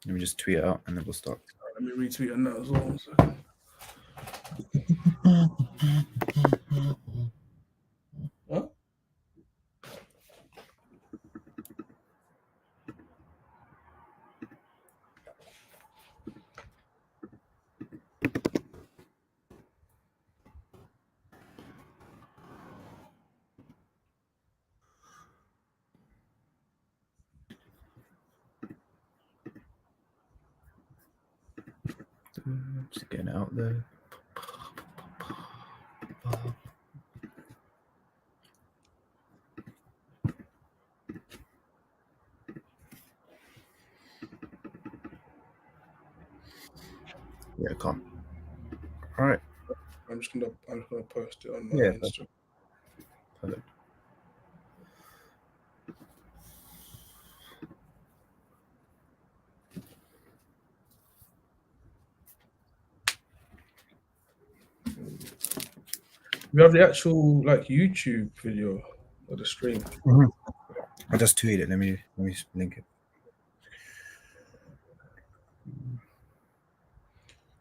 let me just tweet it out and then we'll start. Let me retweet on that as well. What? Just getting it out there. Yeah, I can't. All right. I'm just gonna post it on my Instagram. Perfect. We have the actual YouTube video of the stream. Mm-hmm. I just tweeted it. Let me link it.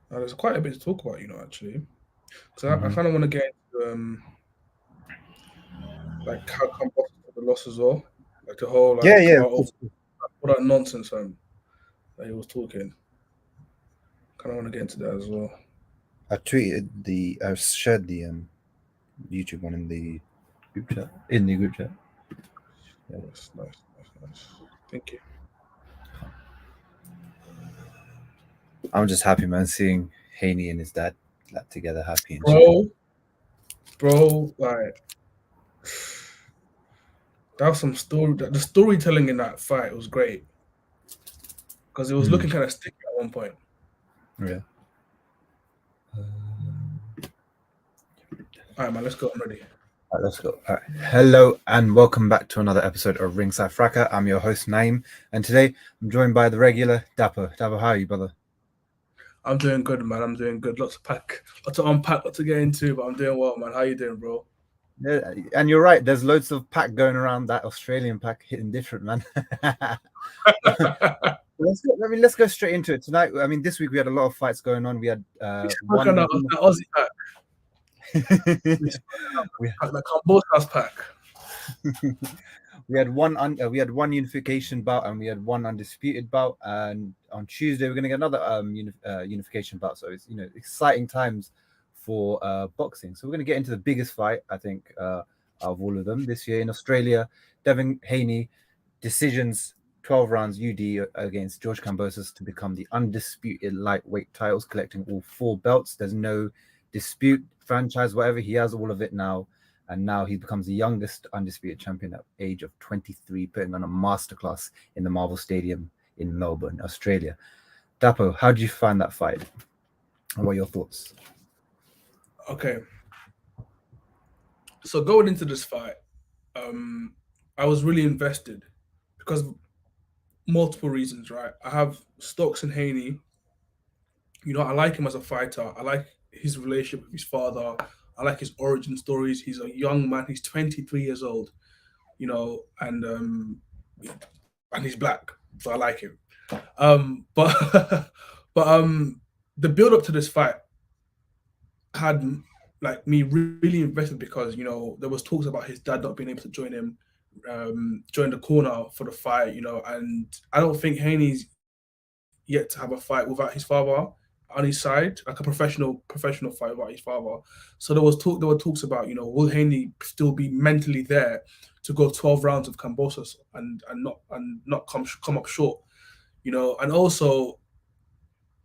Now, there's quite a bit to talk about, actually. So I kind of want to get into how Kambosos took the loss as well, the whole all that nonsense that he was talking. Kind of want to get into that as well. I shared the YouTube one in the group chat. Yeah. Nice. Thank you. I'm just happy, man, seeing Haney and his dad together, happy. And bro, that was some story. The storytelling in that fight was great because it was looking kind of sticky at one point. Yeah. All right, man, let's go. I'm ready. All right, let's go. All right. Hello and welcome back to another episode of Ringside Fracas. I'm your host, Naim, and today I'm joined by the regular Dapper. Dapper, how are you, brother? I'm doing good, man. I'm doing good. Lots to unpack, lots to get into, but I'm doing well, man. How you doing, bro? Yeah, and you're right. There's loads of pack going around. That Australian pack hitting different, man. Let's go straight into it tonight. I mean, this week we had a lot of fights going on. We had one Aussie pack. The Kambosos pack. We had one unification bout and we had one undisputed bout, and on Tuesday we're going to get another unification bout. So it's exciting times for boxing. So we're going to get into the biggest fight, I think, of all of them this year in Australia. Devin Haney, decisions, 12 rounds UD against George Kambosos to become the undisputed lightweight titles, collecting all 4 belts. There's no dispute, franchise, whatever. He has all of it now. And now he becomes the youngest undisputed champion at the age of 23, putting on a masterclass in the Marvel Stadium in Melbourne, Australia. Dapo, how did you find that fight? And what are your thoughts? Okay. So going into this fight, I was really invested because multiple reasons, right? I have Stokes and Haney. I like him as a fighter. I like his relationship with his father. I like his origin stories. He's a young man. He's 23 years old, and he's black, so I like him. But the build up to this fight had me really invested because there was talks about his dad not being able to join him, join the corner for the fight, and I don't think Haney's yet to have a fight without his father on his side, like a professional fight without his father. So there were talks about, will Haney still be mentally there to go 12 rounds of Kambosos and not come up short, and also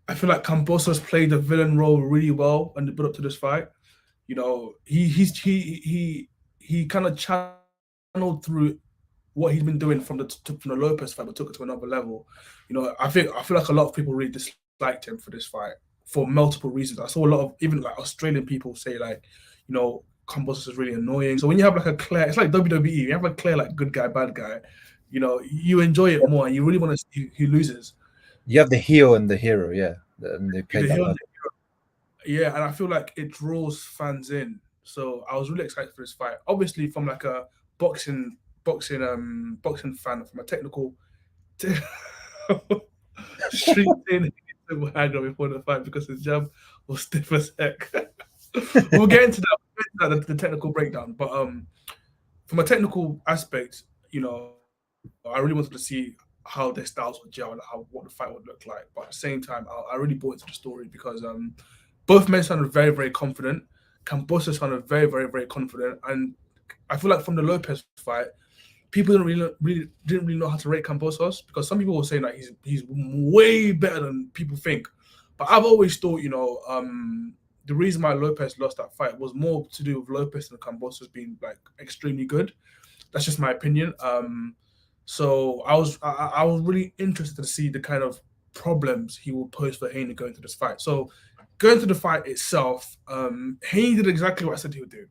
I feel like Kambosos played the villain role really well and built up to this fight. He kind of channeled through what he's been doing from the Lopez fight, but took it to another level. I feel like a lot of people really disliked him for this fight for multiple reasons. I saw a lot of even Australian people say Kambosos is really annoying. So when you have a clear, it's like WWE, you have a clear good guy, bad guy, you enjoy it more and you really want to see who loses. You have the heel and the hero, yeah. And they play that. Yeah, and I feel like it draws fans in. So I was really excited for this fight. Obviously, from a boxing fan, from a technical Street saying he will hang on before the fight because his jab was stiff as heck. We'll get into that, the technical breakdown. But from a technical aspect, I really wanted to see how their styles would gel and what the fight would look like. But at the same time, I really bought into the story because both men sounded very, very confident. Kambosos sounded very, very, very confident, and I feel like from the Lopez fight, people didn't really know how to rate Kambosos because some people were saying that he's way better than people think. But I've always thought, the reason why Lopez lost that fight was more to do with Lopez and Kambosos being like extremely good. That's just my opinion. So I was really interested to see the kind of problems he will pose for Haney going to this fight. So going to the fight itself, Haney did exactly what I said he would do.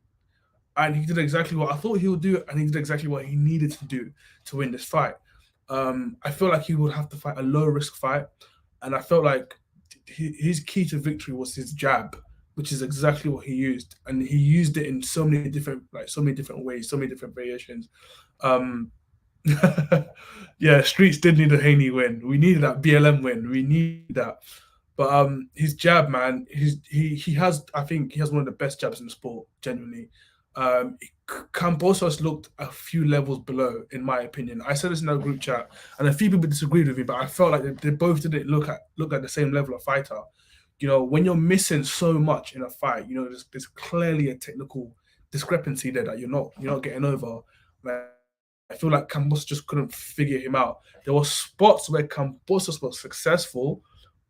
And he did exactly what I thought he would do, and he did exactly what he needed to do to win this fight. I feel like he would have to fight a low-risk fight, and I felt like his key to victory was his jab, which is exactly what he used, and he used it in so many different ways, so many different variations. Yeah, Streets did need a Haney win. We needed that BLM win. We need that. But his jab, man, he has, I think he has one of the best jabs in the sport, genuinely. Kambosos looked a few levels below, in my opinion. I said this in our group chat, and a few people disagreed with me, but I felt like they both didn't look at the same level of fighter. When you're missing so much in a fight, there's clearly a technical discrepancy there that you're not getting over. Like, I feel like Kambosos just couldn't figure him out. There were spots where Kambosos was successful,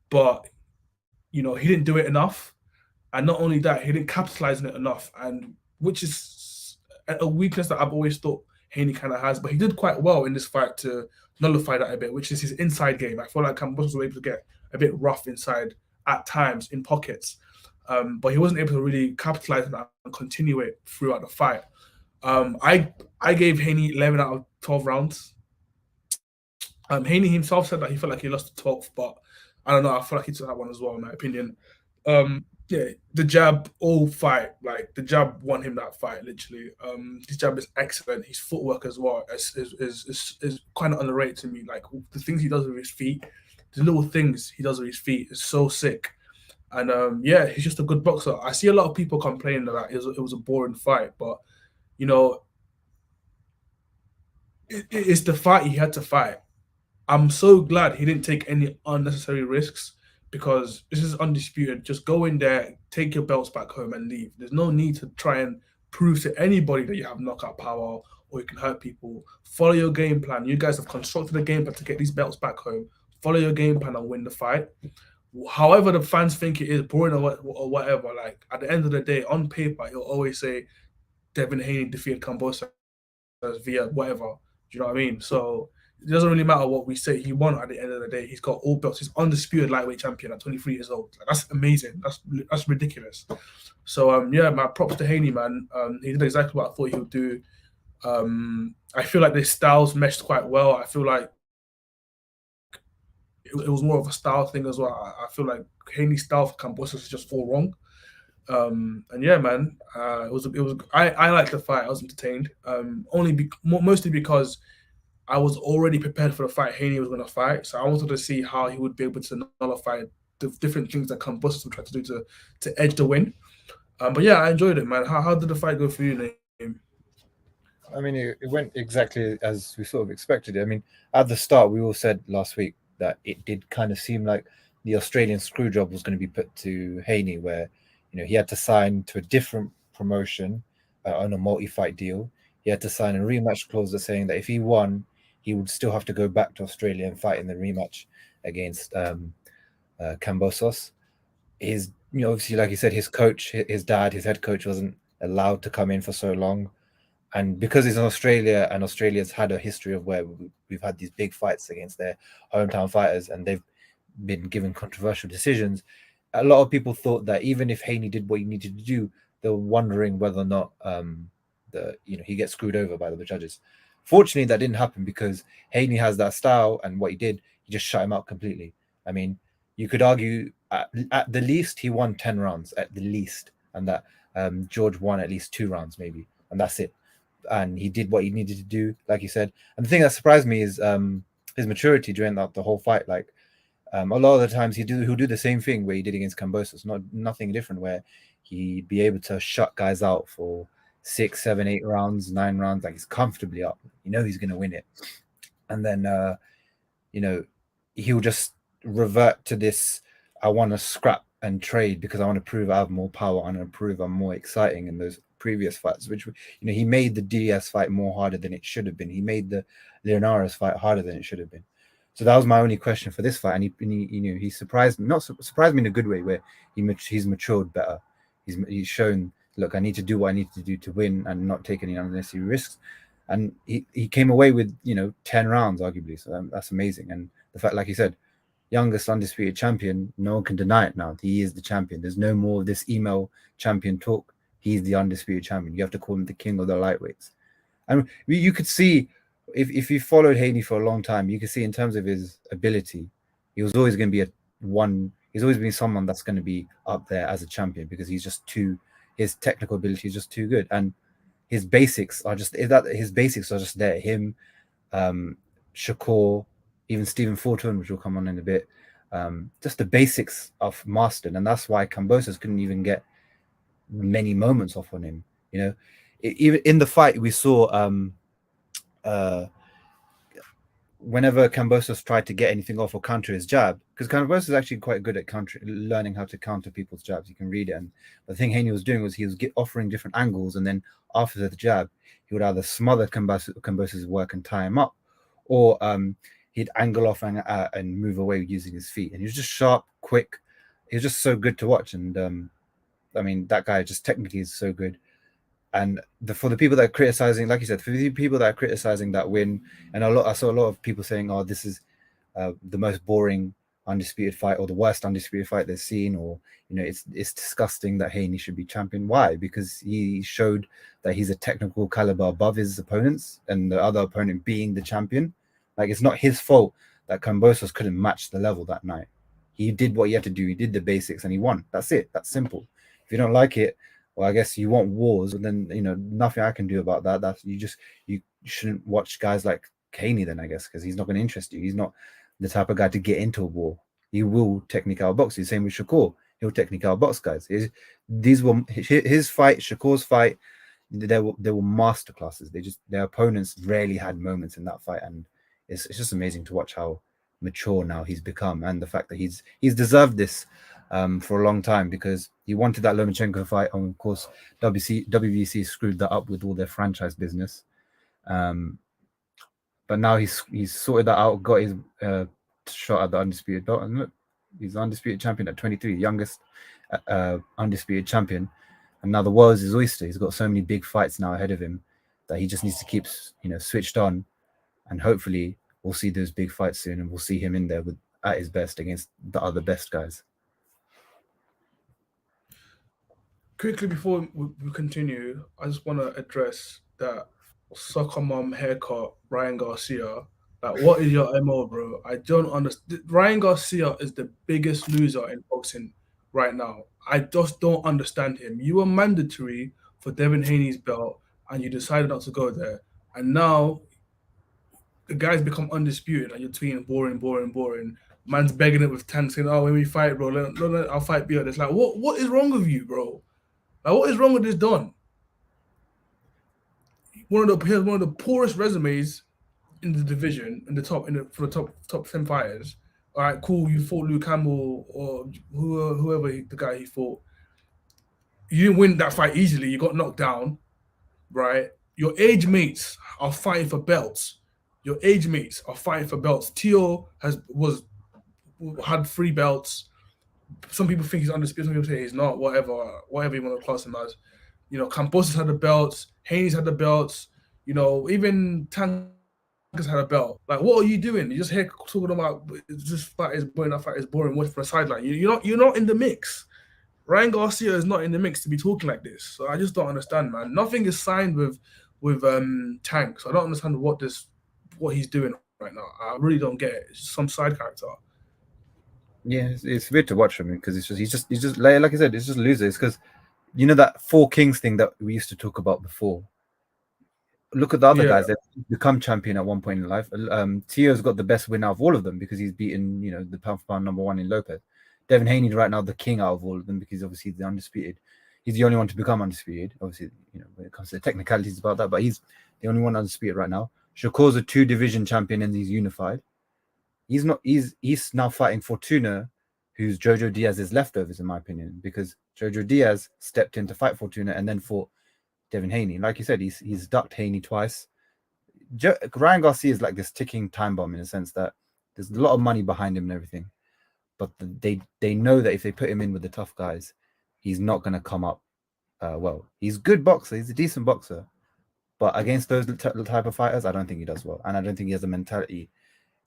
but he didn't do it enough. And not only that, he didn't capitalize on it enough, and which is a weakness that I've always thought Haney kind of has. But he did quite well in this fight to nullify that a bit, which is his inside game. I feel like Kambosos was able to get a bit rough inside at times in pockets, but he wasn't able to really capitalize on that and continue it throughout the fight. I gave Haney 11 out of 12 rounds. Haney himself said that he felt like he lost the 12th, but I don't know. I feel like he took that one as well, in my opinion. Yeah, the jab all fight, like the jab won him that fight, literally. His jab is excellent. His footwork as well is kind of underrated to me. Like the things he does with his feet, the little things he does with his feet is so sick. And yeah, he's just a good boxer. I see a lot of people complaining that it was a boring fight, but it's the fight he had to fight. I'm so glad he didn't take any unnecessary risks because this is undisputed. Just go in there, take your belts back home and leave. There's no need to try and prove to anybody that you have knockout power or you can hurt people. Follow your game plan. You guys have constructed a game plan to get these belts back home. Follow your game plan and win the fight. However the fans think it is boring or whatever, like at the end of the day, on paper, you'll always say Devin Haney defeated Kambosos via whatever. Do you know what I mean? So it doesn't really matter what we say. He won at the end of the day. He's got all belts. He's undisputed lightweight champion at 23 years old. Like, that's amazing. That's ridiculous. So yeah, my props to Haney, man. He did exactly what I thought he would do. I feel like their styles meshed quite well. I feel like it was more of a style thing as well. I feel like Haney's style for Kambosos is just all wrong. And yeah, man, it was. I liked the fight. I was entertained. Mostly because I was already prepared for the fight Haney was going to fight, so I wanted to see how he would be able to nullify the different things that Kambosos would try to do to edge the win. But yeah, I enjoyed it, man. How did the fight go for you, Naeem? I mean, it went exactly as we sort of expected it. I mean, at the start, we all said last week that it did kind of seem like the Australian screw job was going to be put to Haney, where he had to sign to a different promotion on a multi-fight deal. He had to sign a rematch clause that's saying that if he won, he would still have to go back to Australia and fight in the rematch against Kambosos. Obviously, like you said, his coach, his dad, his head coach wasn't allowed to come in for so long. And because he's in Australia and Australia's had a history of where we've had these big fights against their hometown fighters and they've been given controversial decisions, a lot of people thought that even if Haney did what he needed to do, they were wondering whether or not he gets screwed over by the judges. Fortunately, that didn't happen because Haney has that style, and what he did, he just shut him out completely. I mean, you could argue at the least he won 10 rounds, at the least, and that George won at least 2 rounds maybe, and that's it. And he did what he needed to do, like you said. And the thing that surprised me is his maturity during the whole fight. Like, A lot of the times he'll do the same thing where he did against Kambosos, nothing different, where he'd be able to shut guys out for 6, 7, 8 rounds, 9 rounds, like he's comfortably up. You know he's gonna win it. And then he'll just revert to this, I want to scrap and trade because I want to prove I have more power, I want to prove I'm more exciting in those previous fights, which he made the DS fight more harder than it should have been. He made the Leonardo's fight harder than it should have been. So that was my only question for this fight, and he surprised me, not surprised me in a good way, where he's matured better. He's shown, look, I need to do what I need to do to win and not take any unnecessary risks. And he came away with 10 rounds arguably, so that's amazing. And the fact, like you said, youngest undisputed champion, no one can deny it now. He is the champion. There's no more of this email champion talk. He's the undisputed champion. You have to call him the king of the lightweights. And you could see, if you followed Haney for a long time, you could see in terms of his ability, he was always going to be he's always been someone that's going to be up there as a champion, because his technical ability is just too good. And his basics are just there. Him, Shakur, even Stephen Fortune, which will come on in a bit, just the basics of mastered, and that's why Kambosos couldn't even get many moments off on him. Even in the fight we saw, whenever Kambosos tried to get anything off or counter his jab, because Kambosos is actually quite good at learning how to counter people's jabs. You can read it, and the thing Haney was doing was he was offering different angles, and then after the jab, he would either smother Kambosos' work and tie him up, or he'd angle off and move away using his feet. And he was just sharp, quick. He was just so good to watch. And I mean, that guy just technically is so good. And for the people that are criticizing, like you said, for the people that are criticizing that win, and I saw a lot of people saying, "Oh, this is the most boring undisputed fight, or the worst undisputed fight they've seen," or it's disgusting that Haney should be champion. Why? Because he showed that he's a technical caliber above his opponents, and the other opponent being the champion. Like, it's not his fault that Kambosos couldn't match the level that night. He did what he had to do. He did the basics and he won. That's it. That's simple. If you don't like it, well, I guess you want wars, and then nothing I can do about that. That's you shouldn't watch guys like Haney then, I guess, because he's not going to interest you. He's not the type of guy to get into a war. He will technique outbox you. Same with Shakur. He'll technique outbox guys. These were his fight, Shakur's fight. They were masterclasses. Their opponents rarely had moments in that fight, and it's just amazing to watch how mature now he's become, and the fact that he's deserved this for a long time, because he wanted that Lomachenko fight, and of course WBC screwed that up with all their franchise business. But now he's sorted that out, got his shot at the undisputed belt, and look, he's the undisputed champion at 23, youngest undisputed champion. And now the world's his oyster. He's got so many big fights now ahead of him that he just needs to keep switched on, and hopefully we'll see those big fights soon, and we'll see him in there at his best against the other best guys. Quickly before we continue, I just want to address that soccer mom haircut, Ryan Garcia. Like, what is your MO, bro? I don't understand. Ryan Garcia is the biggest loser in boxing right now. I just don't understand him. You were mandatory for Devin Haney's belt, and you decided not to go there. And now the guy's become undisputed, and you're tweeting boring. Man's begging it with Tank, saying, "Oh, when we fight, bro, I'll fight Beard." It's like, what is wrong with you, bro? Like, what is wrong with this Don? One of the poorest resumes in the division, for the top 10 fighters. All right, cool. You fought Luke Campbell or whoever the guy he fought. You didn't win that fight easily. You got knocked down, right? Your age mates are fighting for belts. Tio had 3 belts. Some people think he's undisputed. Some people say he's not. Whatever you want to class him as. Kambosos had the belts. Haney's had the belts. Even Tank has had a belt. Like, what are you doing? You're just here talking about this fight is boring. That fight is boring. Watch from the sideline. You're not in the mix. Ryan Garcia is not in the mix to be talking like this. So I just don't understand, man. Nothing is signed with Tank. So I don't understand what he's doing right now. I really don't get it. It's just some side character. Yeah, it's weird to watch him, because he's just like I said, it's just losers. Because that 4 Kings thing that we used to talk about before. look at the other Yeah. guys that become champion at one point in life. Tio's got the best win out of all of them because he's beaten, the pound for pound number one in Lopez. Devin Haney right now the king out of all of them because obviously the undisputed. He's the only one to become undisputed. Obviously, when it comes to the technicalities about that, but he's the only one undisputed right now. Shakur's a 2-division champion and he's unified. He's not. He's now fighting Fortuna, who's Jojo Diaz's leftovers, in my opinion, because Jojo Diaz stepped in to fight Fortuna and then fought Devin Haney. Like you said, he's ducked Haney twice. Ryan Garcia is like this ticking time bomb in a sense that there's a lot of money behind him and everything, but they know that if they put him in with the tough guys, he's not going to come up well. He's a good boxer. He's a decent boxer, but against those type of fighters, I don't think he does well, and I don't think he has the mentality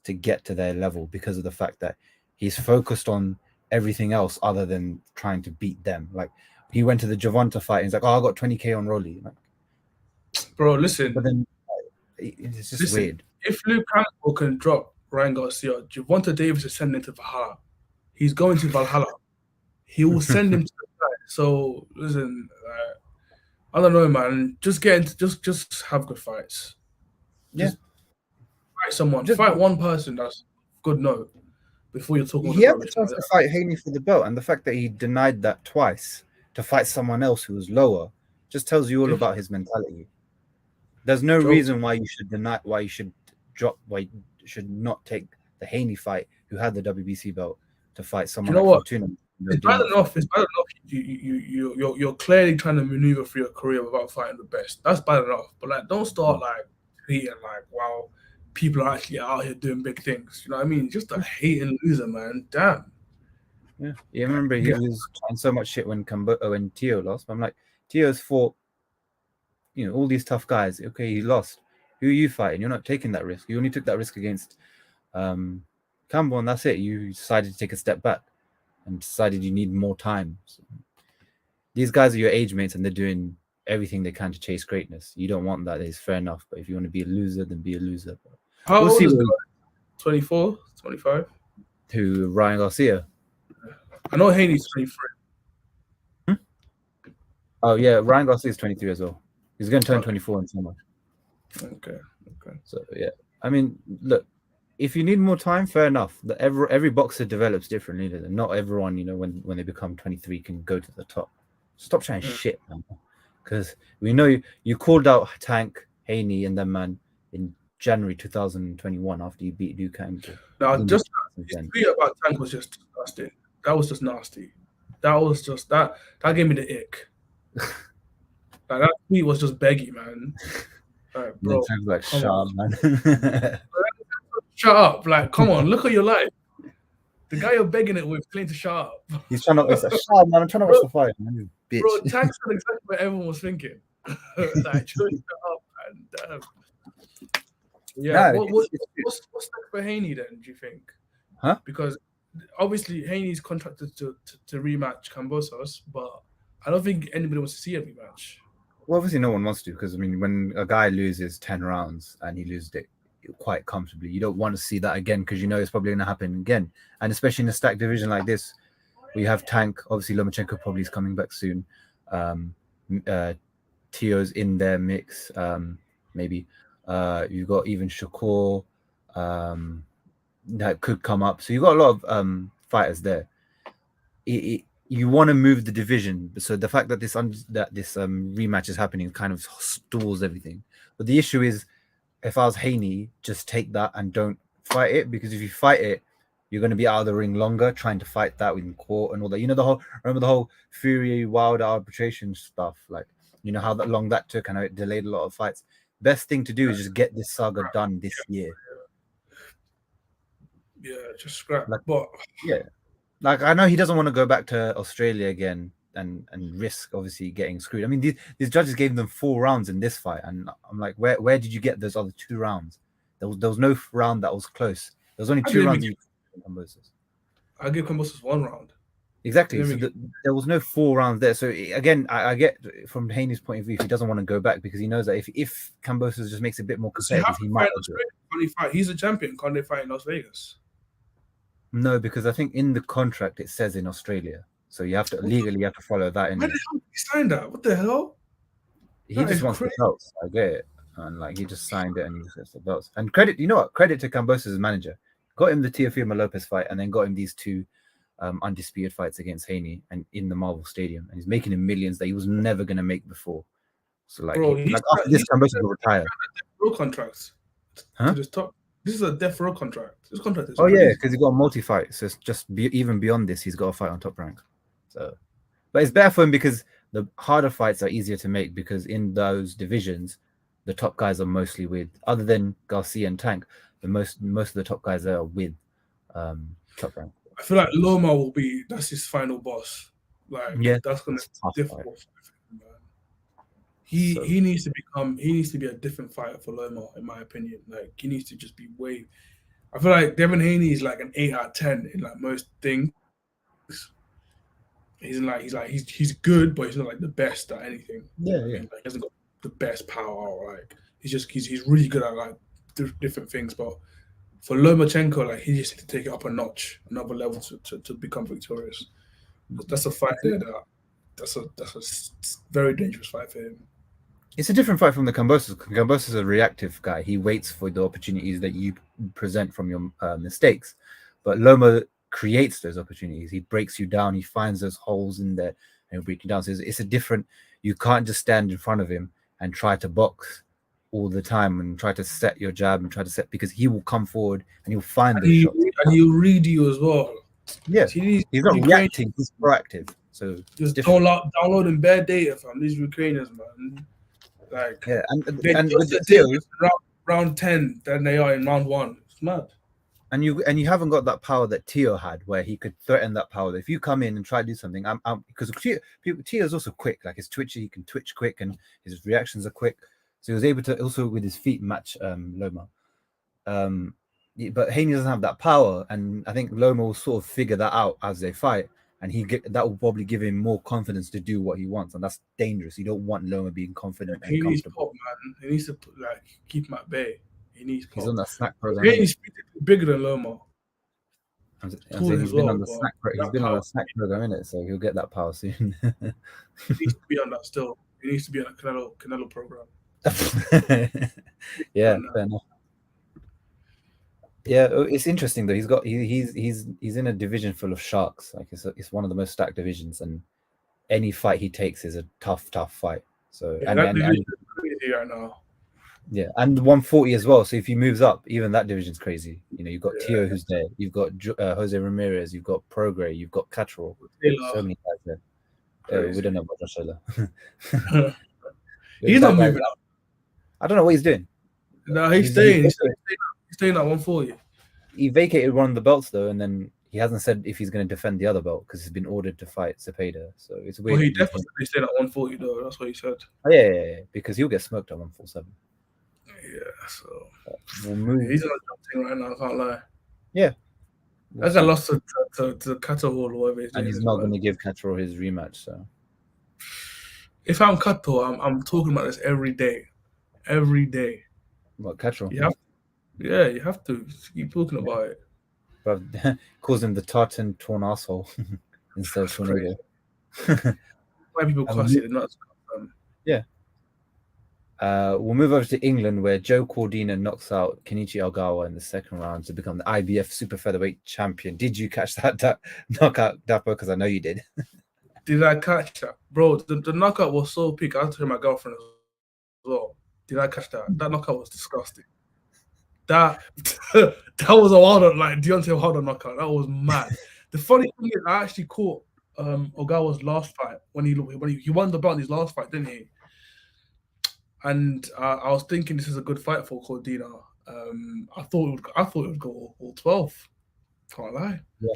to get to their level because of the fact that he's focused on everything else other than trying to beat them. Like he went to the Javonta fight and he's like, "Oh, I got 20K on Rolly." Like, Bro, listen. but then it's just weird. If Luke Campbell can drop Ryan Garcia, Javonta Davis is sending him to Valhalla. He's going to Valhalla. He will send him to the side. So listen, I don't know, man. Just just have good fights. Just fight someone. Fight one person. That's good note. Before you're talking. He had the chance to fight Haney for the belt, and the fact that he denied that twice to fight someone else who was lower just tells you all about his mentality. There's no reason why you should not take the Haney fight, who had the WBC belt, to fight someone like Fortuna. It's bad enough. It's bad enough. You're clearly trying to maneuver through your career without fighting the best. That's bad enough. But like, don't start like hating like, wow, people are actually out here doing big things. You know what I mean? Just a hating loser, man. Damn. Yeah. You remember he was trying so much shit when Tio lost. I'm like, Tio's fought, all these tough guys. Okay, he lost. Who are you fighting? You're not taking that risk. You only took that risk against Campbell, and that's it. You decided to take a step back and decided you need more time. So, these guys are your age mates and they're doing everything they can to chase greatness. You don't want that. It's fair enough. But if you want to be a loser, then be a loser. But how old is he? 24, 25? To Ryan Garcia. I know Haney's 23. Oh, yeah. Ryan Garcia is 23 as well. He's going to turn 24 in summer. Okay. So, yeah. I mean, look, if you need more time, fair enough. Every boxer develops differently. Not everyone, when they become 23 can go to the top. Stop trying shit, man. Because we know you called out Tank, Haney, and them, man, in January 2021 after you beat Duke Campbell. Now, just his tweet about Tank was just disgusting. That was just nasty. That was just that gave me the ick. Like, that tweet was just beggy, man. Like, bro, like, shut up, man. Shut up! Like, come on, look at your life. The guy you're begging it with, claimed to shut up. He's trying to shut up, man. I'm trying to watch the fight, man. Bitch. Bro, Tank's exactly what everyone was thinking. Like, shut up, man. Yeah. No, what's next for Haney then? Do you think? Huh? Because obviously Haney's contracted to rematch Kambosos, but I don't think anybody wants to see a rematch. Well, obviously no one wants to, because I mean, when a guy loses 10 rounds and he loses it quite comfortably, you don't want to see that again, because it's probably going to happen again. And especially in a stacked division like this, where you have Tank, obviously Lomachenko probably is coming back soon. Tio's in their mix, maybe. You've got even Shakur that could come up. So you've got a lot of fighters there. You want to move the division, so the fact that this rematch is happening kind of stalls everything. But the issue is, if I was Haney, just take that and don't fight it, because if you fight it, you're going to be out of the ring longer trying to fight that in court and all that. Remember the whole Fury Wilder arbitration stuff, like how long that took, and how it delayed a lot of fights. Best thing to do is just get this saga done this year. Yeah, just scrap. Like, I know he doesn't want to go back to Australia again and risk obviously getting screwed. I mean, these judges gave them 4 rounds in this fight, and I'm like, where did you get those other 2 rounds? There was no round that was close. There was only 2 rounds. I give Kambosos 1 round. Exactly. So there was no 4 rounds there. So again, I get from Haney's point of view, he doesn't want to go back because he knows that if Kambosos just makes it a bit more competitive, he might. He's a champion. Can't they fight in Las Vegas? No, because I think in the contract it says in Australia, so you have to legally have to follow that. Why the hell did he sign that? What the hell? He just wants the belts. I get it. and like he just signed it and he just gets the belts. And credit, you know what? Credit to Kambosos' manager. Got him the Teofimo Lopez fight, and then got him these two undisputed fights against Haney and in the Marvel Stadium, and he's making him millions that he was never gonna make before. So like, Bro, after this, Kambosos will retire. Row contracts to the top. This is a death row contract. This contract is yeah, because he got a multi-fight, so it's just even beyond this, he's got a fight on Top Rank. So, but it's better for him because the harder fights are easier to make because in those divisions, the top guys are mostly with, other than Garcia and Tank, the most of the top guys are with Top Rank. I feel like Loma that's his final boss. Like that's gonna be difficult. He needs to be a different fighter for Loma, in my opinion. Like he needs to just be way. I feel like Devin Haney is like an 8 out of 10 in like most things. He's good, but he's not like the best at anything. Yeah. Like, he hasn't got the best power. Like he's really good at like different things. But for Lomachenko, like he just needs to take it up a notch, another level to become victorious. That's a fight there. That's a very dangerous fight for him. It's a different fight from the Kambosos. Kambosos is a reactive guy. He waits for the opportunities that you present from your mistakes. But Loma creates those opportunities. He breaks you down. He finds those holes in there and he'll break you down. So it's a different, you can't just stand in front of him and try to box all the time and try to set your jab and try to set, because he will come forward and he'll find those shots. And he'll read you as well. Yeah, he's not reacting, he's proactive. So just downloading bad data from these Ukrainians, man. Like, yeah, and with the round 10 than they are in round 1. It's mad. And you haven't got that power that Tio had, where he could threaten that power. If you come in and try to do something, because Tio is also quick. Like he's twitchy, he can twitch quick, and his reactions are quick. So he was able to also with his feet match Loma. But Haney doesn't have that power, and I think Loma will sort of figure that out as they fight. And that will probably give him more confidence to do what he wants, and that's dangerous. You don't want Loma being confident and comfortable. Needs pop, man. He needs to keep him at bay. He needs pop. He's on that snack program. He's bigger than Loma. He's been on the snack program, innit? So he'll get that power soon. He needs to be on that still. He needs to be on a Canelo program. Yeah, fair enough. Yeah, it's interesting though. He's in a division full of sharks. Like it's one of the most stacked divisions, and any fight he takes is a tough fight. So yeah, and crazy right now. Yeah, and 140 as well. So if he moves up, even that division's crazy. You know, you've got Tio who's there. You've got Jose Ramirez. You've got Prograis. You've got Catterall. So many guys there. We don't know about Joshua. He's not moving up. I don't know what he's doing. No, he's staying. He's staying at 140. He vacated one of the belts though, and then he hasn't said if he's going to defend the other belt because he's been ordered to fight Cepeda. So it's weird. Well, he definitely stayed at 140 though. That's what he said. Oh, yeah, because he'll get smoked at 147. Yeah, so we'll move. He's on something right now. I can't lie. Yeah, that's a loss to Catterall or whatever. And he's not going to give Catterall his rematch. So if I'm Catterall, I'm talking about this every day. Every day. What, Catterall? Yeah, you have to keep talking about it. But calls him the tartan torn asshole instead of tornado. Why people cuss it? Not yeah. We'll move over to England, where Joe Cordina knocks out Kenichi Ogawa in the second round to become the IBF super featherweight champion. Did you catch that knockout, Dapo? Because I know you did. Did I catch that, bro? The knockout was so peak. I told my girlfriend as well. Did I catch that? That knockout was disgusting. That was a wild, like Deontay Wilder knockout. That was mad. The funny thing is, I actually caught Ogawa's last fight when he won the belt in his last fight, didn't he? And I was thinking this is a good fight for Cordina. I thought it would go all 12. Can't lie. Yeah.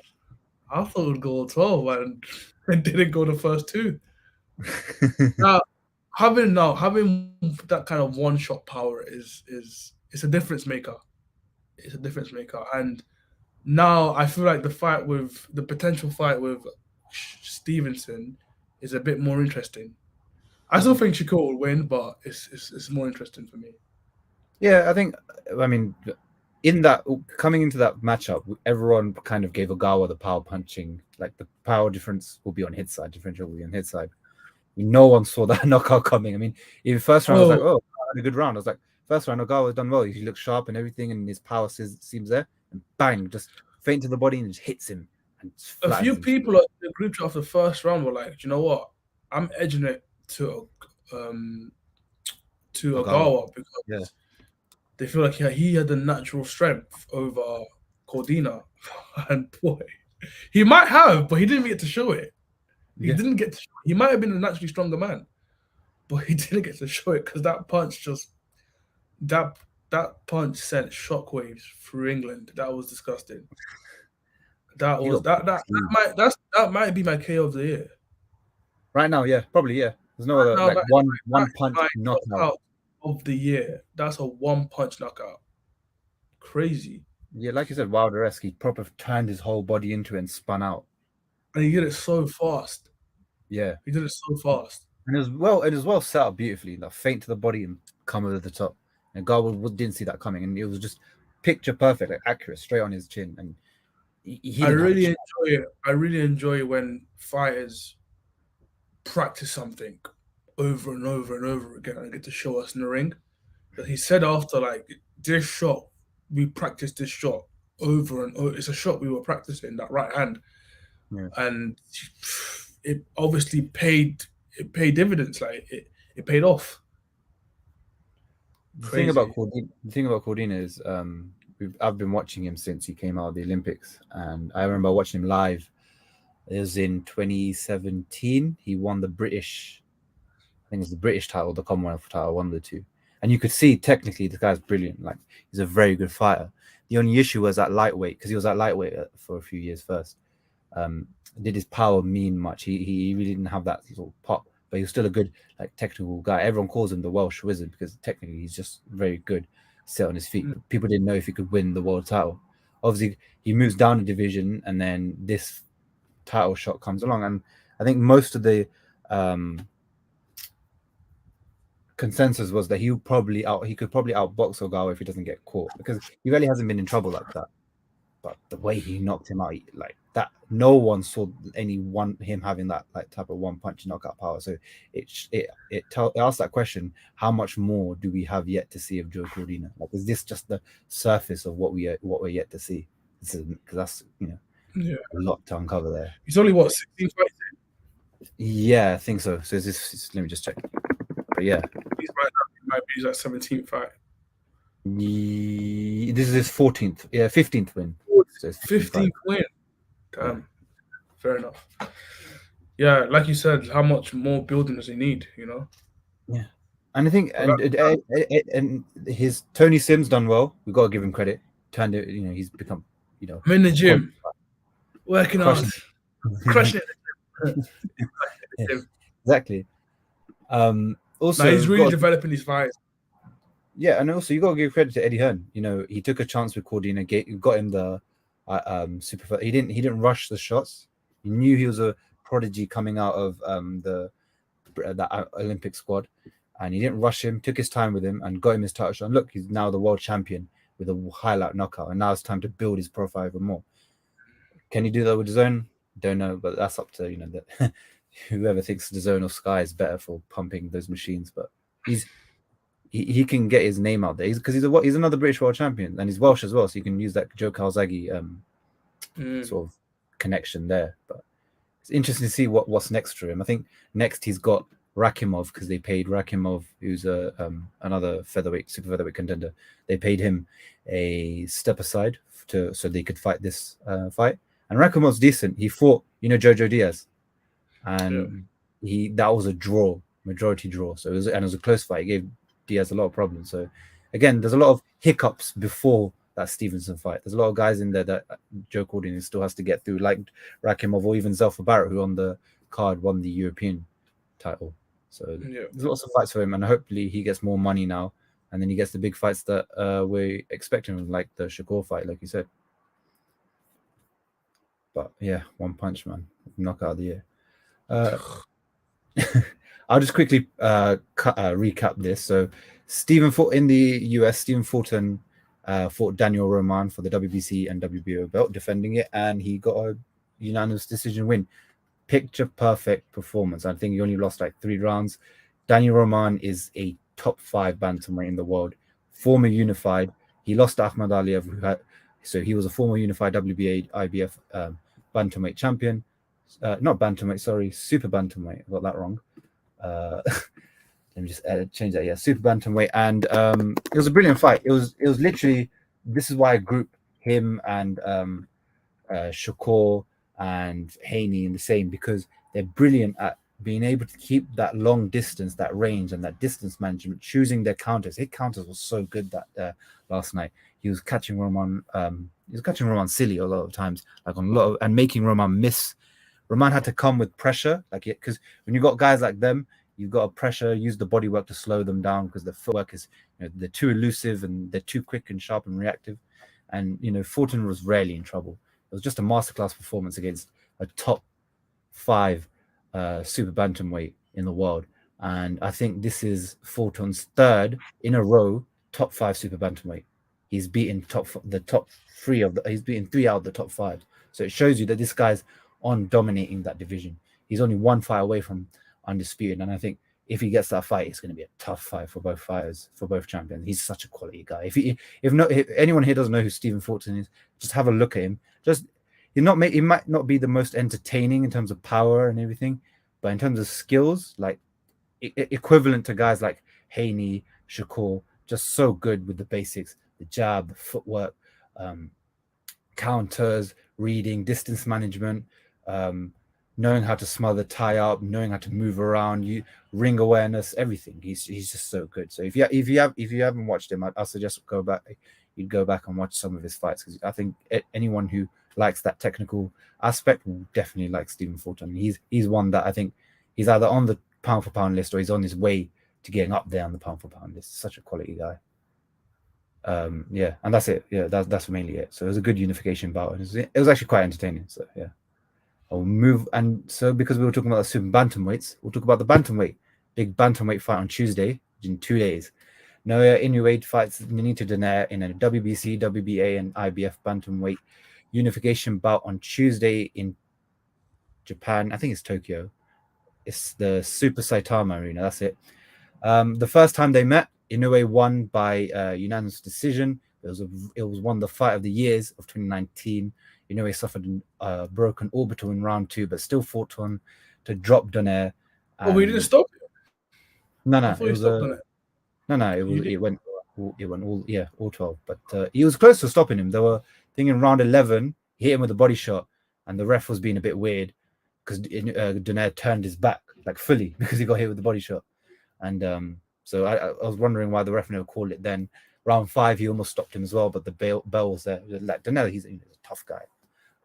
I thought it would go all 12, and it didn't go the first 2. Now, having that kind of one-shot power is it's a difference maker. It's a difference maker. And now I feel like the potential fight with Stevenson is a bit more interesting. I still think Shakur will win, but it's more interesting for me. Yeah, I mean, coming into that matchup, everyone kind of gave Ogawa the power punching, like the power difference will be on his side, differential will be on his side. No one saw that knockout coming. I mean, even first round, I was like, oh, a good round. I was like, First round, Ogawa has done well. He looks sharp and everything, and his power seems there. And bang, just feint to the body and just hits him. And A few him. people in the group chat after the first round were like, you know what? I'm edging it to Ogawa because they feel like he had the natural strength over Cordina. And boy, he might have, but he didn't get to show it. He didn't get to show it. He might have been a naturally stronger man, but he didn't get to show it because that punch sent shockwaves through England. That was disgusting. That might be my KO of the year. Right now, yeah, probably, yeah. There's no other like one punch knockout of the year. That's a one punch knockout. Crazy. Yeah, like you said, Wilder-esque. He proper turned his whole body into it and spun out. And he did it so fast. Yeah, he did it so fast. And it was well set up beautifully. Like feint to the body and come over the top. And Garble didn't see that coming, and it was just picture perfect, like accurate, straight on his chin. And I really enjoy it. I really enjoy when fighters practice something over and over and over again and get to show us in the ring. But he said after, like, this shot, we practiced this shot over and over. It's a shot we were practicing, that right hand. Yeah. And it obviously paid dividends. Like it paid off. The thing about Cordina is I've been watching him since he came out of the Olympics, and I remember watching him live. It was in 2017. He won the British, I think it was the British title, the Commonwealth title, one of the two. And you could see technically the guy's brilliant. Like, he's a very good fighter. The only issue was at lightweight, because he was at lightweight for a few years first. Did his power mean much? He really didn't have that sort of pop, but he was still a good, like, technical guy. Everyone calls him the Welsh Wizard because technically he's just very good, set on his feet. But people didn't know if he could win the world title. Obviously, he moves down a division, and then this title shot comes along, and I think most of the consensus was that he could probably outbox Ogawa if he doesn't get caught, because he really hasn't been in trouble like that. But the way he knocked him out, like that, no one saw him having that like type of one punch knockout power. So it asks that question: how much more do we have yet to see of Joe Cordina? Like, is this just the surface of what we're yet to see? Because that's a lot to uncover there. He's only 16 fights in? Yeah, I think so. So let me just check. But yeah, he's right now. He might be his 17th fight. This is his 15th win. So 15th win. Damn. Fair enough. Yeah, like you said, how much more building does he need? Yeah, and I think and his Tony Sims done well. We've got to give him credit. Turned it. He's become. I'm in the gym, working out, crushing it. Exactly. Also, he's really developing his fights. Yeah, and also you got to give credit to Eddie Hearn. He took a chance with Cordina, got him the super. He didn't rush the shots. He knew he was a prodigy coming out of that Olympic squad, and he didn't rush him. Took his time with him and got him his title shot. And look, he's now the world champion with a highlight knockout, and now it's time to build his profile even more. Can he do that with DAZN? Don't know, but that's up to whoever thinks DAZN or Sky is better for pumping those machines. But he can get his name out there because he's another British world champion, and he's Welsh as well, so you can use that Joe Calzaghe sort of connection there. But it's interesting to see what's next for him. I think next he's got Rakimov, because they paid Rakimov, who's another super featherweight contender. They paid him a step aside so they could fight this fight. And Rakimov's decent. He fought Jojo Diaz, and that was a majority draw. So it was a close fight. It gave Diaz a lot of problems. So again, there's a lot of hiccups before that Stevenson fight. There's a lot of guys in there that Joe Cordina still has to get through, like Rakimov or even Zelfa Barrett, who on the card won the European title. So there's lots of fights for him, and hopefully he gets more money now, and then he gets the big fights that we're expecting, like the Shakur fight, like you said. But yeah, one punch, man, knockout of the year. I'll just quickly recap this. So Stephen fought in the US. Stephen Fulton fought Daniel Roman for the WBC and WBO belt, defending it, and he got a unanimous decision win. Picture perfect performance. I think he only lost like 3 rounds. Daniel Roman is a top 5 bantamweight in the world, former unified. He lost to Ahmad Aliyev, so he was a former unified WBA IBF bantamweight champion. Not bantamweight, sorry, super bantamweight. I got that wrong. Let me just change that. Yeah, super bantamweight, and it was a brilliant fight. It was literally, this is why I group him and Shakur and Haney in the same, because they're brilliant at being able to keep that long distance, that range, and that distance management, choosing their counters. His counters was so good that last night. He was catching Roman. He was catching Roman silly a lot of times, like on a lot of, and making Roman miss. Roman had to come with pressure, like it, because when you got guys like them, you've got to pressure, use the bodywork to slow them down, because the footwork is, they're too elusive and they're too quick and sharp and reactive. And Fulton was rarely in trouble. It was just a masterclass performance against a top 5 super bantamweight in the world. And I think this is Fulton's 3rd in a row top 5 super bantamweight. He's beaten the top 3 of the. He's beaten 3 out of the top 5. So it shows you that this guy's on dominating that division. He's only 1 fight away from undisputed, and I think if he gets that fight, it's going to be a tough fight for both fighters, for both champions. He's such a quality guy. If anyone here doesn't know who Stephen Fulton is, just have a look at him. He might not be the most entertaining in terms of power and everything, but in terms of skills, like equivalent to guys like Haney, Shakur, just so good with the basics, the jab, the footwork, counters, reading, distance management, knowing how to smother, tie up, knowing how to move around, ring awareness, everything. He's just so good. So if you haven't watched him, I suggest you'd go back and watch some of his fights, because I think anyone who likes that technical aspect will definitely like Stephen Fulton. He's one that I think he's either on the pound for pound list or he's on his way to getting up there on the pound for pound list. Such a quality guy. Yeah, and that's it. Yeah, that's mainly it. So it was a good unification bout, and it was actually quite entertaining. So yeah, I'll move. And so because we were talking about the super bantamweights, we'll talk about the big bantamweight fight on Tuesday in 2 days. Naoya Inoue fights Nonito Donaire in a WBC, WBA, and IBF bantamweight unification bout on Tuesday in Japan. I think it's Tokyo. It's the Super Saitama Arena. That's it. The first time they met, Inoue won by unanimous decision. It was one of the fight of the years of 2019. Inoue suffered a broken orbital in round 2, but still fought on to drop Donaire. Oh, we didn't stop it. No, it was it went all 12. But he was close to stopping him. They were thinking round 11, he hit him with a body shot, and the ref was being a bit weird because Donaire turned his back like fully because he got hit with the body shot. And so I was wondering why the ref never called it then. Round 5, he almost stopped him as well, but the bell was there. Like Donaire, he's a tough guy.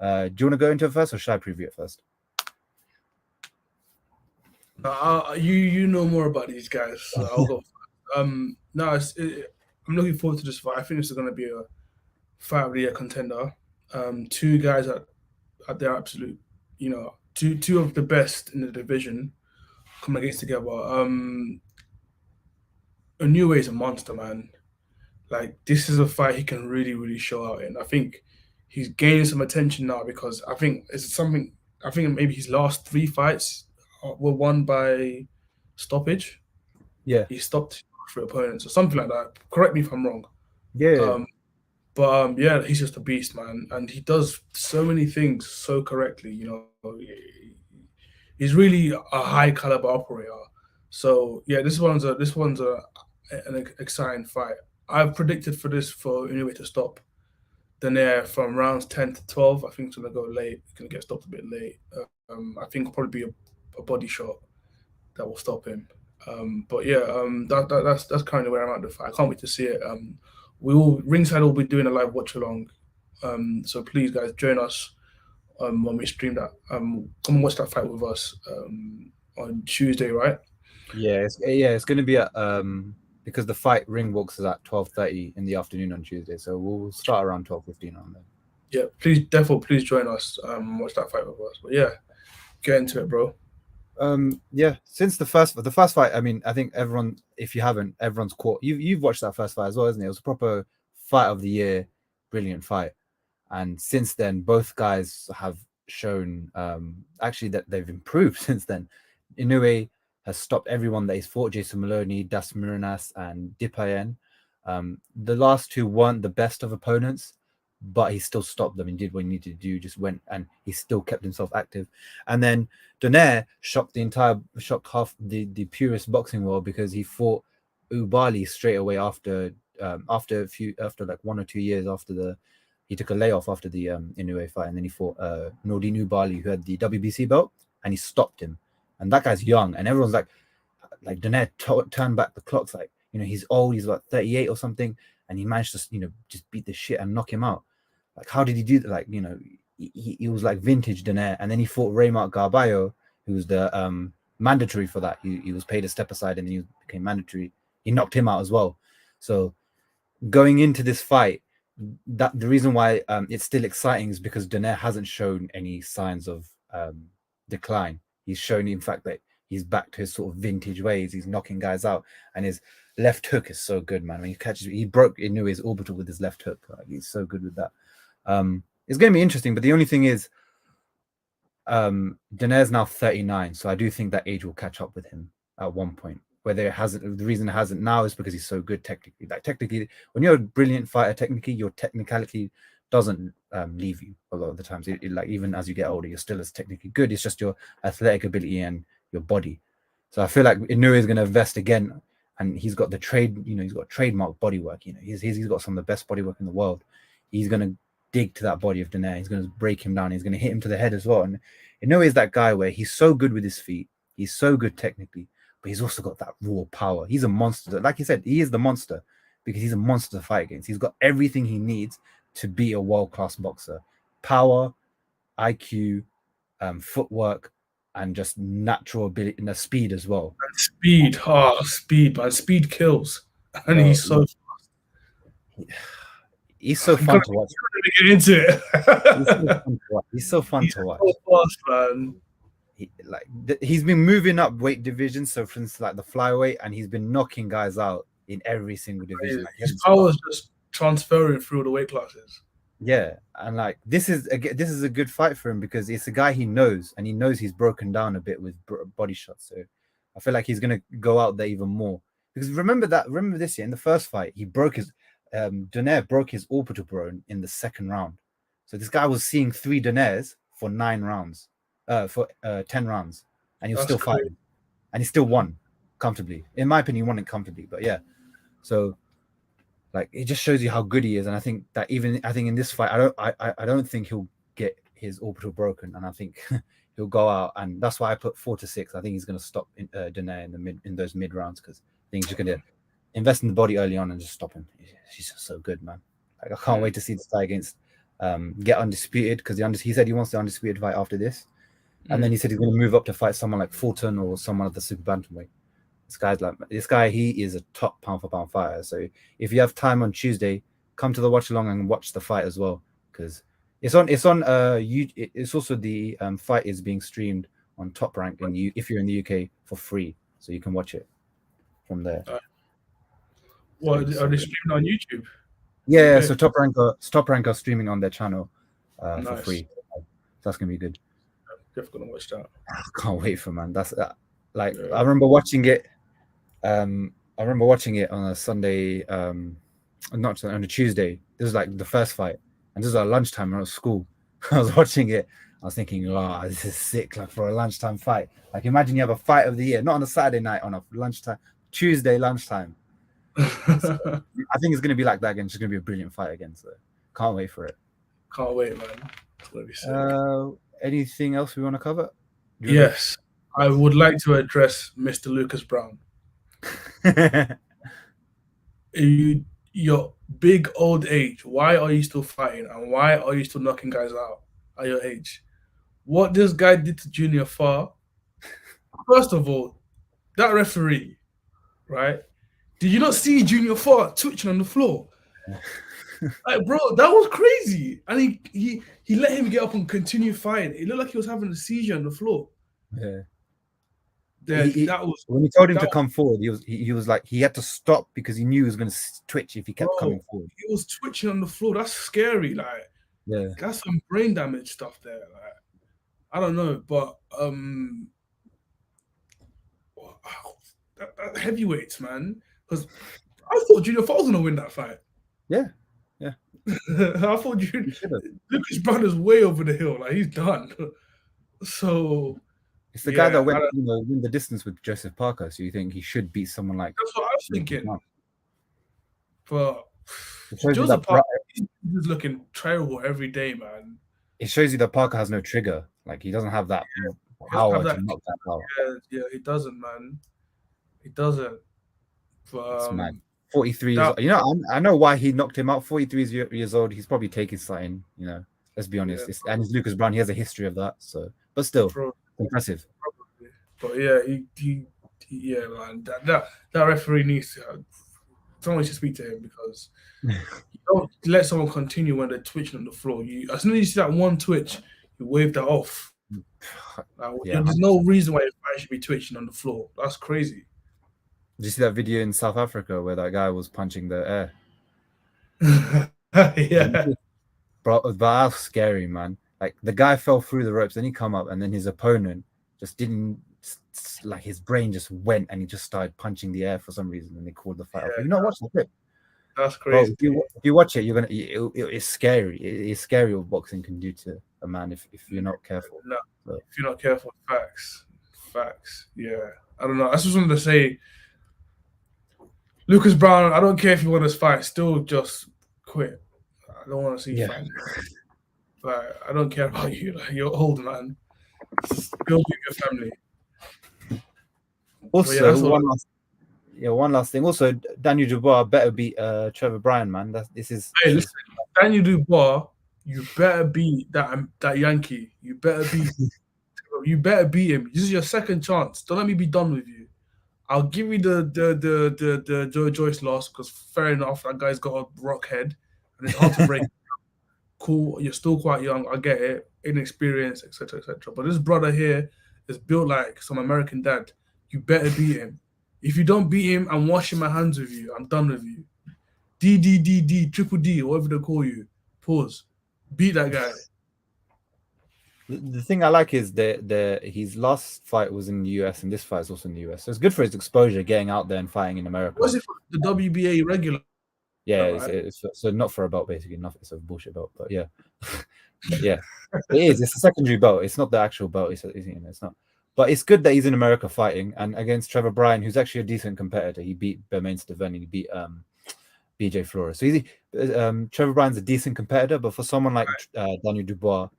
Do you want to go into it first, or should I preview it first? You know more about these guys, so I'll go. I'm looking forward to this fight. I think this is going to be a fight of the year contender. 2 guys at their absolute, two of the best in the division coming against together. Inoue is a monster, man. Like, this is a fight he can really, really show out in. I think he's gaining some attention now because I think maybe his last 3 fights were won by stoppage. Yeah, he stopped for opponents or something like that. Correct me if I'm wrong. Yeah. Yeah, he's just a beast, man, and he does so many things so correctly. He's really a high caliber operator. So yeah, this one's an exciting fight. I've predicted for Inoue to stop Donaire from rounds 10 to 12. I think it's gonna go late. It's gonna get stopped a bit late. I think it'll probably be a body shot that will stop him. But yeah, that's kind of where I'm at the fight. I can't wait to see it. Ringside will be doing a live watch along. So please, guys, join us when we stream that. Come and watch that fight with us on Tuesday, right? Yeah, it's going to be at because the fight ring walks is at 12:30 in the afternoon on Tuesday, so we'll start around 12:15 on there. Yeah, please join us. Watch that fight with us. But yeah, get into it, bro. Yeah, since the first fight, I mean, I think everyone, if you haven't, everyone's caught. You've watched that first fight as well, isn't it? It was a proper fight of the year, brilliant fight. And since then, both guys have shown actually that they've improved since then. Inoue has stopped everyone that he's fought: Jason Maloney, Das Murinas, and Dipayen. The last two weren't the best of opponents, but he still stopped them and did what he needed to do. Just went and he still kept himself active. And then Donaire shocked half the purest boxing world because he fought Ubali straight away after like 1 or 2 years after he took a layoff after the Inoue fight, and then he fought Nordin Ubali, who had the WBC belt, and he stopped him. And that guy's young, and everyone's like Donaire turned back the clocks. Like, he's old, he's about 38 or something, and he managed to just beat the shit and knock him out. Like, how did he do that? Like, he was like vintage Donaire, and then he fought Raymart Garbayo, who was the mandatory for that. He was paid a step aside, and then he became mandatory. He knocked him out as well. So going into this fight, that the reason why it's still exciting is because Donaire hasn't shown any signs of decline. He's shown, in fact, that he's back to his sort of vintage ways. He's knocking guys out, and his left hook is so good, man. When he catches, he broke Inoue's orbital with his left hook. Like, he's so good with that. It's going to be interesting, but the only thing is, Donaire's now 39, so I do think that age will catch up with him at one point. Whether it hasn't, the reason it hasn't now is because he's so good technically. Like, technically, when you're a brilliant fighter, technically, your technicality doesn't leave you a lot of the times. Like, even as you get older, you're still as technically good. It's just your athletic ability and your body. So I feel like Inoue is going to invest again, and he's got the he's got trademark bodywork. He's got some of the best bodywork in the world. He's going to dig to that body of Donaire. He's going to break him down. He's going to hit him to the head as well. And Inoue is that guy where he's so good with his feet. He's so good technically, but he's also got that raw power. He's a monster. Like you said, he is the monster because he's a monster to fight against. He's got everything he needs to be a world-class boxer. Power, IQ, footwork, and just natural ability and speed as well. And speed, speed, man. Speed kills. And he's so fast. He's so fun to watch. Get into it. He's so fun to watch. So fast, man. He's been moving up weight divisions, so for instance, like the flyweight, and he's been knocking guys out in every single division. His power is just transferring through the weight classes. Yeah, and like this is a good fight for him because it's a guy he knows, and he knows he's broken down a bit with body shots. So I feel like he's gonna go out there even more. Because remember this year in the first fight, he broke his Donaire broke his orbital bone in the second round. So this guy was seeing 3 Donaires for 9 rounds, for 10 rounds, and he was still fighting, and he still won comfortably. In my opinion, he won it comfortably. But yeah, so like it just shows you how good he is, and I think in this fight, I don't think he'll get his orbital broken, and I think he'll go out, and that's why I put 4-6. I think he's going to stop Donaire in those mid rounds because I think he's going to invest in the body early on and just stop him. He's just so good, man. Like, I can't wait to see this guy against get undisputed because he said he wants the undisputed fight after this, and then he said he's going to move up to fight someone like Fulton or someone at the super bantamweight. This guy, he is a top pound for pound fighter. So if you have time on Tuesday, come to the watch along and watch the fight as well because it's on. It's also the fight is being streamed on Top Rank if you're in the UK for free, so you can watch it from there. What are they streaming on YouTube? Yeah, so Top Rank are streaming on their channel for free. So that's gonna be good. Definitely gonna watch that. I can't wait for, man. That's I remember watching it. I remember watching it on a Sunday, not on a Tuesday. This was like the first fight, and this was at lunchtime when I was at school. I was watching it. I was thinking, "Oh, this is sick! Like for a lunchtime fight. Like imagine you have a fight of the year, not on a Saturday night, on a lunchtime, Tuesday lunchtime." So, I think it's going to be like that again. It's going to be a brilliant fight again. So can't wait for it. Can't wait, man. It's going to be sick. Anything else we want to cover? Yes, I would like to address Mr. Lucas Brown. Your big old age, why are you still fighting and why are you still knocking guys out at your age? What this guy did to Junior Farr, first of all, that referee, right? Did you not see Junior Farr twitching on the floor? Like, bro, that was crazy. And he let him get up and continue fighting. It looked like he was having a seizure on the floor. Yeah. That was when he told him to come forward, he was like he had to stop because he knew he was going to twitch if he kept coming forward. He was twitching on the floor. That's scary. Like, yeah, that's some brain damage stuff there. Like, I don't know, but heavyweights, man, because I thought Junior Fox was gonna win that fight. Yeah. I thought Lucas Brown's way over the hill. Like, he's done. So it's the guy that went, win the distance with Joseph Parker. So you think he should beat someone like? That's what I was thinking. But Joseph Parker is looking terrible every day, man. It shows you that Parker has no trigger. Like, he doesn't have that power to knock that power. Yeah, he doesn't, man. He doesn't. But, man. 43 years old. You know, I know why he knocked him out. 43 years old. He's probably taking something, you know. Let's be honest. And it's Lucas Brown. He has a history of that. So, but still, impressive. But yeah, yeah, man. That referee needs to. Someone should speak to him, because you don't let someone continue when they're twitching on the floor. As soon as you see that one twitch, you wave that off. There's no reason why your fight should be twitching on the floor. That's crazy. Did you see that video in South Africa where that guy was punching the air? Yeah. Bro, that's scary, man. Like, the guy fell through the ropes, then he come up, and then his opponent just didn't, like, his brain just went and he just started punching the air for some reason, and they called the fight off. You not watch the clip? That's crazy. Bro, if you watch it, you're gonna. It's scary. It's scary what boxing can do to a man if you're not careful. No, if you're not careful, facts. Yeah, I don't know. I just wanted to say, Lucas Brown, I don't care if you won this fight, still just quit. I don't want to see you fight. Like, I don't care about you. Like, you're old, man. Go with your family. Also, one last thing. Also, Daniel Dubois better beat Trevor Bryan, man. Listen, Daniel Dubois, you better beat that Yankee. You better beat him. This is your second chance. Don't let me be done with you. I'll give you the Joe Joyce loss, because fair enough, that guy's got a rock head and it's hard to break. Cool, you're still quite young. I get it, inexperienced, etc., etc. But this brother here is built like some American dad. You better beat him. If you don't beat him, I'm washing my hands with you. I'm done with you. Triple D, whatever they call you. Pause. Beat that guy. The thing I like is his last fight was in the US, and this fight is also in the US. So it's good for his exposure, getting out there and fighting in America. Was it for the WBA regular? Yeah, it's so not for a belt, basically. Not it's a bullshit belt, but yeah. But yeah, it is. It's a secondary belt. It's not the actual belt. It's not. But it's good that he's in America fighting, and against Trevor Bryan, who's actually a decent competitor. He beat Bermain Steven, he beat BJ Flores. So Trevor Bryan's a decent competitor, but for someone like Daniel Dubois,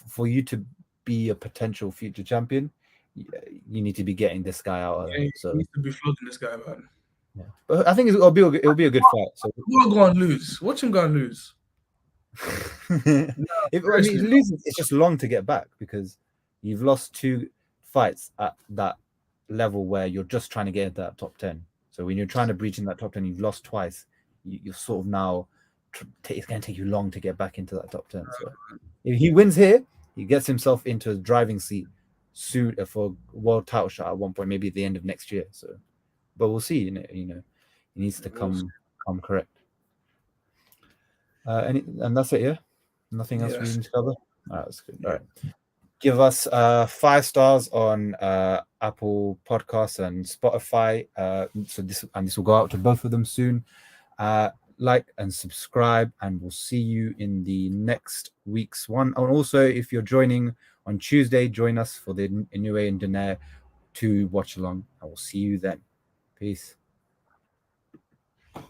for you to be a potential future champion, you need to be getting this guy out. He needs to be flogging this guy, man. Yeah, but I think it'll be a good fight. So we'll go and lose. Watch him go and lose. If he loses, it's just long to get back, because you've lost 2 fights at that level where you're just trying to get into that top 10. So when you're trying to breach in that top 10, you've lost twice. You're sort of now, it's going to take you long to get back into that top 10. So if he wins here, he gets himself into a driving seat soon for world title shot at one point, maybe at the end of next year. So, but we'll see. You know, he needs to come correct. And that's it. Yeah, nothing else we need to cover. All right, that's good. All right. Give us 5 stars on Apple Podcasts and Spotify. So this will go out to both of them soon. Like and subscribe, and we'll see you in the next week's one. And also, if you're joining on Tuesday, join us for the Inoue and Donaire 2 watch along. I will see you then. Peace.